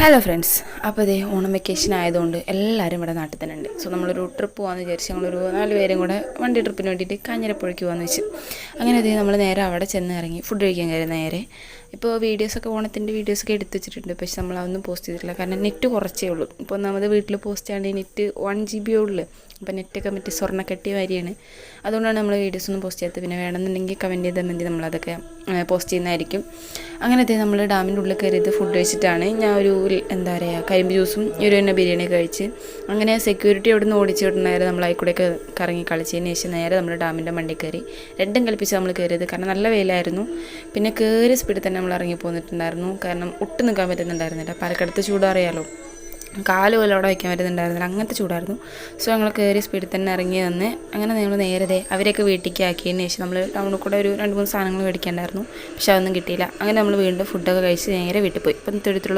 Hello friends, അപ്പോൾ ഇതേ Onam vacation ആയതുകൊണ്ട് എല്ലാവരും ഇവിടെ നാട്ടിൽ തന്നെ ഉണ്ട്. സോ നമ്മളൊരു ട്രിപ്പ് പോകാമെന്ന് വിചാരിച്ച് ഞങ്ങളൊരു 4 പേരും കൂടെ വണ്ടി ട്രിപ്പിന് വേണ്ടിയിട്ട് കാഞ്ഞിരപ്പുഴയ്ക്ക് പോകാമെന്ന് വെച്ച് അങ്ങനെ അതേ നമ്മൾ നേരെ അവിടെ ചെന്ന് ഇറങ്ങി ഫുഡ് കഴിക്കാൻ കയറി നേരെ. ഇപ്പോൾ വീഡിയോസൊക്കെ ഓണത്തിൻ്റെ വീഡിയോസൊക്കെ എടുത്ത് വെച്ചിട്ടുണ്ട്, പക്ഷെ നമ്മളതൊന്നും പോസ്റ്റ് ചെയ്തിട്ടില്ല. കാരണം നെറ്റ് കുറച്ചേ ഉള്ളൂ. ഇപ്പോൾ ഒന്നാമത് വീട്ടിൽ പോസ്റ്റ് ചെയ്യാണ്ട് നെറ്റ് 1 GB ഉള്ളൂ. അപ്പോൾ നെറ്റൊക്കെ മറ്റേ സ്വർണ്ണക്കട്ടി വാരിയാണ്. അതുകൊണ്ടാണ് നമ്മൾ വീഡിയോസൊന്നും പോസ്റ്റ് ചെയ്യാത്തത്. പിന്നെ വേണമെന്നുണ്ടെങ്കിൽ കമൻറ്റ് ചെയ്താൽ മതി, നമ്മളതൊക്കെ പോസ്റ്റ് ചെയ്യുന്നതായിരിക്കും. അങ്ങനത്തെ നമ്മൾ ഡാമിൻ്റെ ഉള്ളിൽ കയറിയത് ഫുഡ് കഴിച്ചിട്ടാണ്. ഞാൻ ഒരു എന്താ പറയുക കരിമ്പ് ജ്യൂസും ഒരു തന്നെ ബിരിയാണി കഴിച്ച് അങ്ങനെ സെക്യൂരിറ്റി അവിടെ നിന്ന് ഓടിച്ചു വിട്ടുണ്ടായിരുന്നു. നമ്മൾ അതിൽക്കൂടെയൊക്കെ കറങ്ങി കളിച്ചതിന് ശേഷം നേരെ നമ്മൾ ഡാമിൻ്റെ മണ്ടി കയറി. രണ്ടും കൽപ്പിച്ച് നമ്മൾ കയറിയത്, കാരണം നല്ല വെയിലായിരുന്നു. പിന്നെ കയറിയ സ്പീഡിൽ തന്നെ നമ്മൾ ഇറങ്ങി പോന്നിട്ടുണ്ടായിരുന്നു, കാരണം ഒട്ടും നിൽക്കാൻ പറ്റുന്നുണ്ടായിരുന്നില്ല. പാലക്കാടത്തെ ചൂടറിയാലോ, കാല് പോലെ അവിടെ വയ്ക്കാൻ പറ്റുന്നുണ്ടായിരുന്നില്ല, അങ്ങനത്തെ ചൂടായിരുന്നു. സോ ഞങ്ങൾ കയറി സ്പീഡിൽ തന്നെ ഇറങ്ങി വന്ന് അങ്ങനെ ഞങ്ങൾ നേരത്തെ അവരെയൊക്കെ വീട്ടിലേക്ക് ആക്കിയതിന് ശേഷം നമ്മൾ ടൗണിൽ കൂടെ ഒരു 2-3 സാധനങ്ങൾ മേടിക്കാണ്ടായിരുന്നു, പക്ഷെ അതൊന്നും കിട്ടിയില്ല. അങ്ങനെ നമ്മൾ വീണ്ടും ഫുഡൊക്കെ കഴിച്ച് നേരെ വീട്ടിൽ പോയി. ഇപ്പം തൊഴുത്തുള്ള